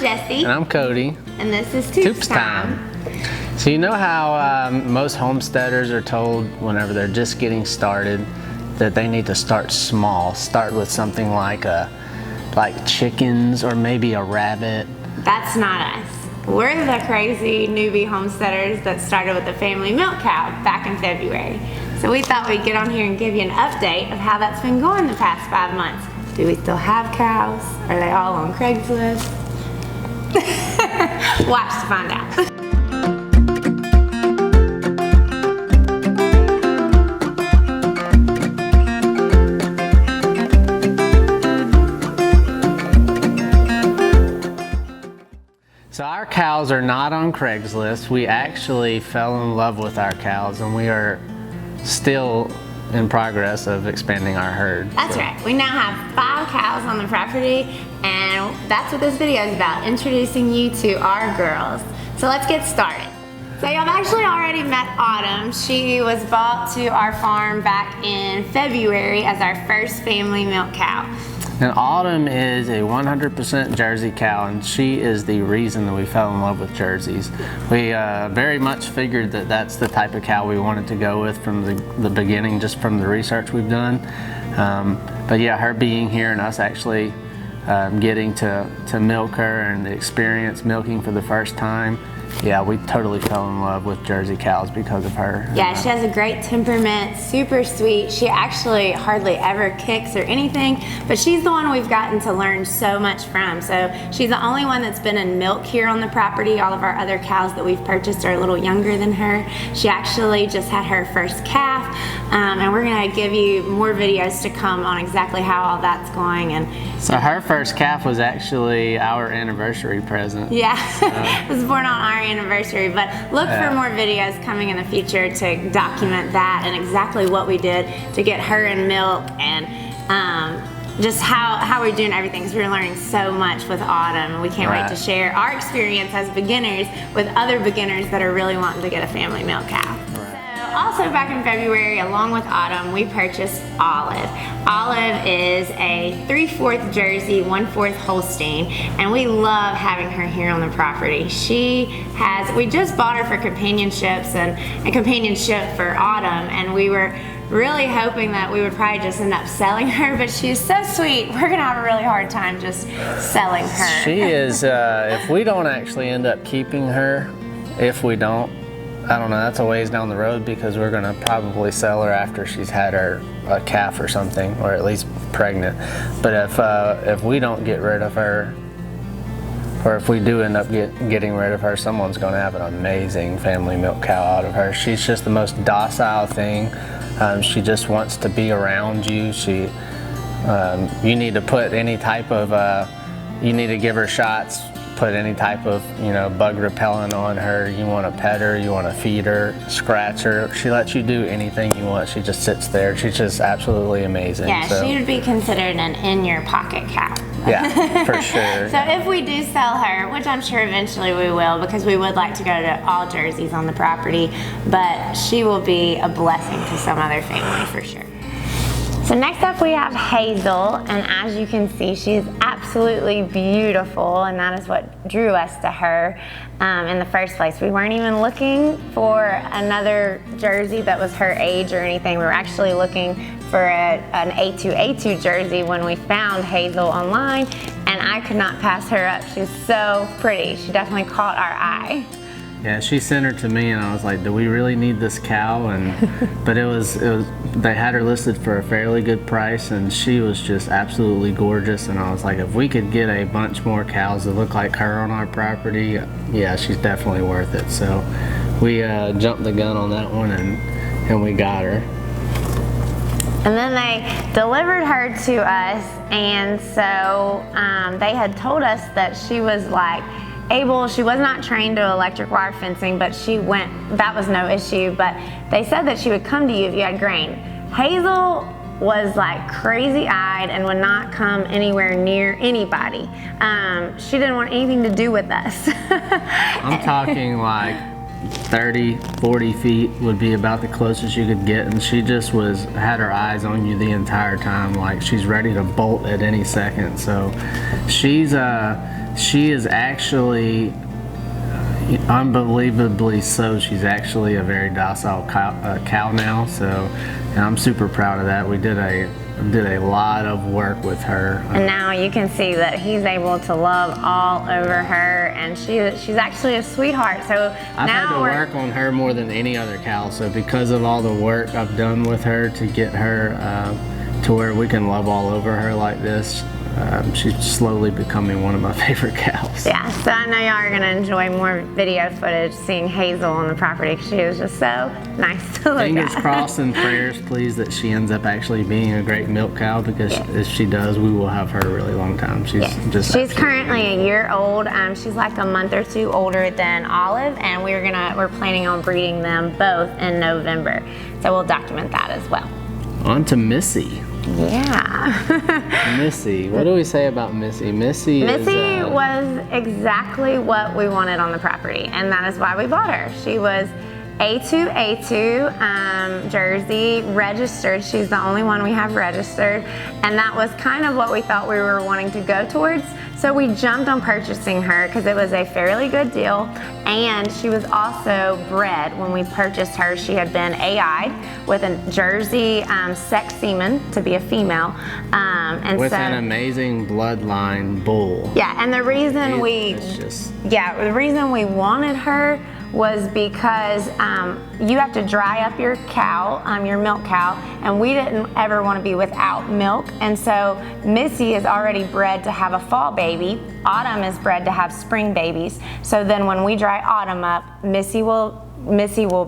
Jessie. And I'm Cody. And this is Toops Time. So you know how most homesteaders are told whenever they're just getting started that they need to start small. Start with something like chickens or maybe a rabbit. That's not us. We're the crazy newbie homesteaders that started with a family milk cow back in February. So we thought we'd get on here and give you an update of how that's been going the past 5 months. Do we still have cows? Are they all on Craigslist? Watch to find out. So our cows are not on Craigslist. We actually fell in love with our cows, and we are still in progress of expanding our herd. That's right. We now have 5 cows on the property, and that's what this video is about, introducing you to our girls. So let's get started. So y'all have actually already met Autumn. She was bought to our farm back in February as our first family milk cow. And Autumn is a 100% Jersey cow, and she is the reason that we fell in love with Jerseys. We very much figured that that's the type of cow we wanted to go with from the beginning, just from the research we've done. But yeah, her being here and us actually getting to milk her and the experience milking for the first time, yeah, we totally fell in love with Jersey cows because of her. Yeah, she has a great temperament, super sweet. She actually hardly ever kicks or anything, but she's the one we've gotten to learn so much from. So she's the only one that's been in milk here on the property. All of our other cows that we've purchased are a little younger than her. She actually just had her first calf, and we're gonna give you more videos to come on exactly how all that's going. And so her first calf was actually our anniversary present. Yeah, it was born on our anniversary, but look for more videos coming in the future to document that and exactly what we did to get her in milk and just how we're doing everything, because we're learning so much with Autumn, and we can't wait to share our experience as beginners with other beginners that are really wanting to get a family milk cow. Also back in February, along with Autumn, we purchased Olive. Olive is a 3/4 Jersey, 1/4 Holstein, and we love having her here on the property. We just bought her for companionships and a companionship for Autumn, and we were really hoping that we would probably just end up selling her, but she's so sweet, we're gonna have a really hard time just selling her. She is, if we don't actually end up keeping her, I don't know, that's a ways down the road, because we're gonna probably sell her after she's had a calf or something, or at least pregnant. But if we don't get rid of her, or if we do end up getting rid of her, someone's gonna have an amazing family milk cow out of her. She's just the most docile thing. She just wants to be around you. You need to put any type of, you need to give her shots, put any type of, bug repellent on her. You want to pet her, you want to feed her, scratch her. She lets you do anything you want. She just sits there. She's just absolutely amazing. Yeah, so she would be considered an in-your-pocket cow. Yeah, for sure. So if we do sell her, which I'm sure eventually we will, because we would like to go to all Jerseys on the property, but she will be a blessing to some other family for sure. So next up we have Hazel, and as you can see, she's absolutely beautiful, and that is what drew us to her in the first place. We weren't even looking for another Jersey that was her age or anything. We were actually looking for an A2 Jersey when we found Hazel online, and I could not pass her up. She's so pretty. She definitely caught our eye. Yeah, she sent her to me, and I was like, do we really need this cow? But they had her listed for a fairly good price, and she was just absolutely gorgeous, and I was like, if we could get a bunch more cows that look like her on our property, yeah, she's definitely worth it. So we jumped the gun on that one, and we got her. And then they delivered her to us, and so they had told us that she was she was not trained to electric wire fencing, but that was no issue, but they said that she would come to you if you had grain. Hazel was crazy-eyed and would not come anywhere near anybody. She didn't want anything to do with us. I'm talking 30, 40 feet would be about the closest you could get, and she just had her eyes on you the entire time, like she's ready to bolt at any second. So she's She is actually unbelievably so. She's actually a very docile cow now, so and I'm super proud of that. We did a lot of work with her. And now you can see that he's able to love all over her, and she's actually a sweetheart. So I've now had to work on her more than any other cow, so because of all the work I've done with her to get her to where we can love all over her like this, she's slowly becoming one of my favorite cows. Yeah, so I know y'all are going to enjoy more video footage seeing Hazel on the property. She was just so nice to look at. Fingers crossed and prayers please that she ends up actually being a great milk cow, because if she does, we will have her a really long time. She's currently a year old. She's like a month or two older than Olive, and we're planning on breeding them both in November. So we'll document that as well. On to Missy. Yeah. Missy. What do we say about Missy? Missy was exactly what we wanted on the property, and that is why we bought her. She was A2 Jersey, registered. She's the only one we have registered, and that was kind of what we thought we were wanting to go towards. So we jumped on purchasing her because it was a fairly good deal, and she was also bred. When we purchased her, she had been AI'd with a Jersey sex semen to be a female, and with an amazing bloodline bull. Yeah, and the reason the reason we wanted her was because you have to dry up your cow, your milk cow, and we didn't ever want to be without milk. And so Missy is already bred to have a fall baby. Autumn is bred to have spring babies. So then when we dry Autumn up, Missy will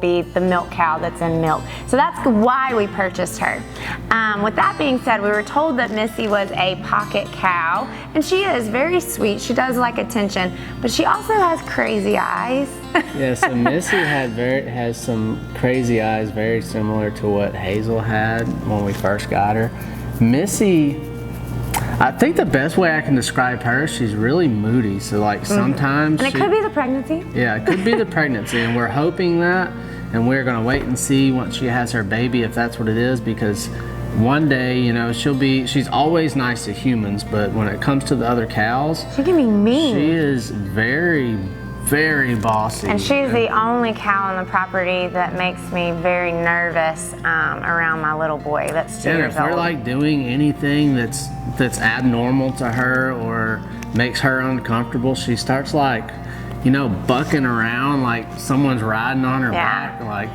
be the milk cow that's in milk. So that's why we purchased her. With that being said, we were told that Missy was a pocket cow, and she is very sweet. She does like attention, but she also has crazy eyes. Yeah, so Missy has some crazy eyes, very similar to what Hazel had when we first got her. Missy, I think the best way I can describe her, she's really moody. So like sometimes and it could be the pregnancy. Yeah, it could be the pregnancy, and we're hoping that, and we're gonna wait and see once she has her baby if that's what it is, because one day, you know, she's always nice to humans, but when it comes to the other cows, she can be mean. She is very, very bossy. And she's the only cow on the property that makes me very nervous around my little boy that's 2 years old. If we're like doing anything that's abnormal to her or makes her uncomfortable, she starts like, you know, bucking around like someone's riding on her back. Like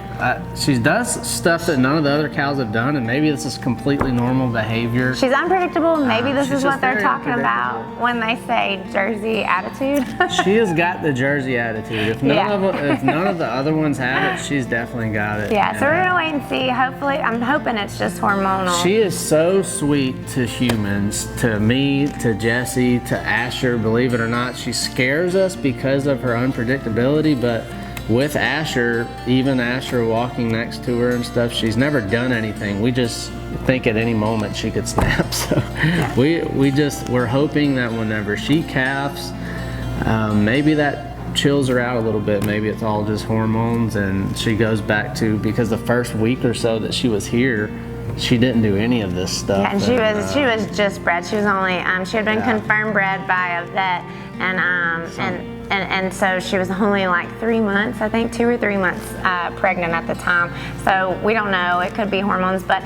she does stuff that none of the other cows have done, and maybe this is completely normal behavior. She's unpredictable. Maybe this is what they're talking about when they say Jersey attitude. She has got the Jersey attitude. If none of the other ones have it, she's definitely got it. Yeah, so we're gonna wait and see. Hopefully, I'm hoping it's just hormonal. She is so sweet to humans, to me, to Jesse, to Asher. Believe it or not, she scares us because of her unpredictability, but with Asher, even Asher walking next to her and stuff, she's never done anything. We just think at any moment she could snap. So we're hoping that whenever she calves, maybe that chills her out a little bit. Maybe it's all just hormones, and she goes back to, because the first week or so that she was here, she didn't do any of this stuff. Yeah, and she was just bred. She was only she had been confirmed bred by a vet, and so she was only like 3 months, I think 2 or 3 months pregnant at the time. So we don't know. It could be hormones, but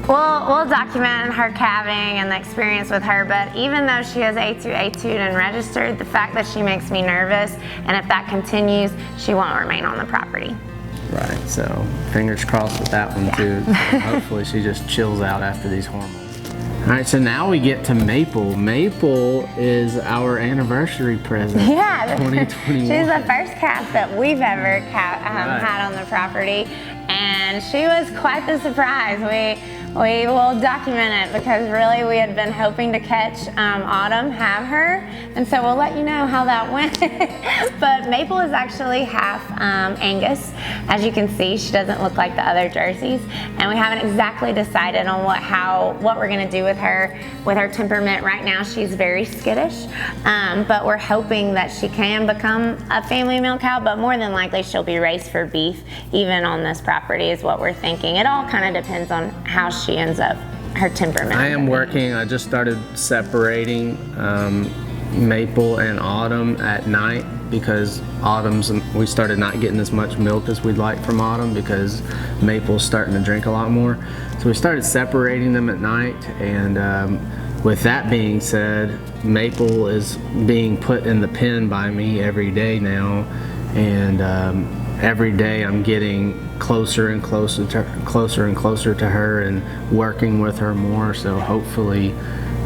we'll document her calving and the experience with her. But even though she is A2'd and registered, the fact that she makes me nervous, and if that continues, she won't remain on the property. Right, so fingers crossed with that one too. So hopefully she just chills out after these hormones. All right, so now we get to Maple. Maple is our anniversary present. Yeah, 2021. She's the first calf that we've ever had on the property, and she was quite the surprise. We will document it because really we had been hoping to catch Autumn, have her, and so we'll let you know how that went. But Maple is actually half Angus. As you can see, she doesn't look like the other Jerseys, and we haven't exactly decided on what we're gonna do with her temperament. Right now she's very skittish, but we're hoping that she can become a family milk cow, but more than likely she'll be raised for beef, even on this property is what we're thinking. It all kind of depends on how she ends up, her temperament. I just started separating Maple and Autumn at night, because we started not getting as much milk as we'd like from Autumn because Maple's starting to drink a lot more. So we started separating them at night, and with that being said, Maple is being put in the pen by me every day now, and every day I'm getting closer and closer to her and working with her more. So hopefully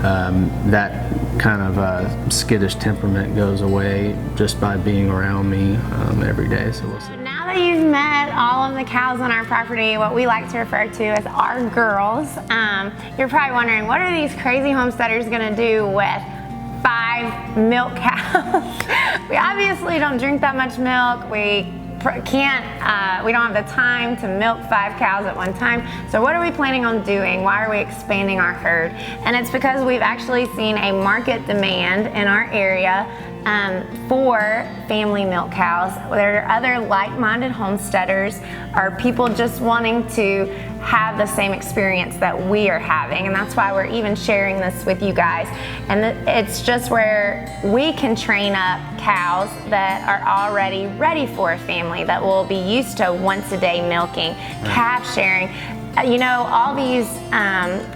that kind of skittish temperament goes away just by being around me every day. So we'll see. Now that you've met all of the cows on our property, what we like to refer to as our girls, you're probably wondering, what are these crazy homesteaders gonna do with 5 milk cows? We obviously don't drink that much milk. We don't have the time to milk 5 cows at one time. So what are we planning on doing? Why are we expanding our herd? And it's because we've actually seen a market demand in our area for family milk cows. There are other like-minded homesteaders or people just wanting to have the same experience that we are having, and that's why we're even sharing this with you guys. And it's just where we can train up cows that are already ready for a family, that will be used to once a day milking, calf sharing. You know, all these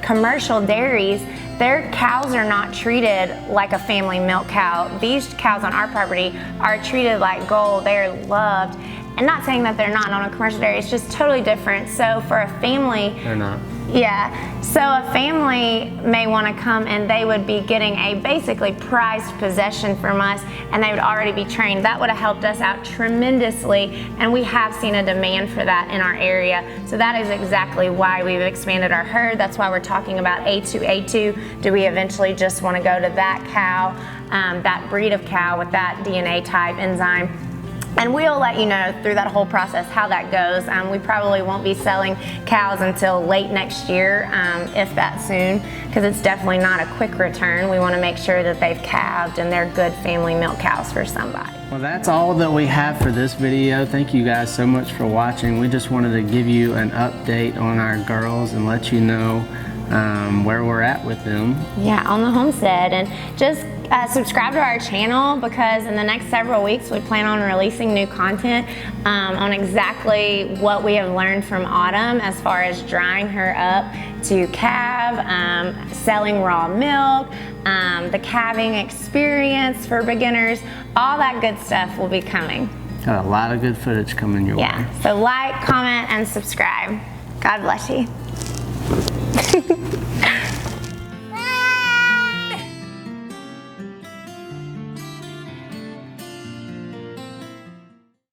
commercial dairies, their cows are not treated like a family milk cow. These cows on our property are treated like gold. They're loved. And not saying that they're not on a commercial dairy, it's just totally different. So for a family, they're not. Yeah, so a family may want to come and they would be getting a basically prized possession from us, and they would already be trained. That would have helped us out tremendously, and we have seen a demand for that in our area. So that is exactly why we've expanded our herd. That's why we're talking about A2. Do we eventually just want to go to that cow, that breed of cow with that DNA type enzyme? And we'll let you know through that whole process how that goes. We probably won't be selling cows until late next year, if that soon, because it's definitely not a quick return. We want to make sure that they've calved and they're good family milk cows for somebody. Well, that's all that we have for this video. Thank you guys so much for watching. We just wanted to give you an update on our girls and let you know where we're at with them. Yeah, on the homestead. And just subscribe to our channel, because in the next several weeks we plan on releasing new content on exactly what we have learned from Autumn as far as drying her up to calve, selling raw milk, the calving experience for beginners. All that good stuff will be coming. Got a lot of good footage coming your way. Yeah, so like, comment, and subscribe. God bless you.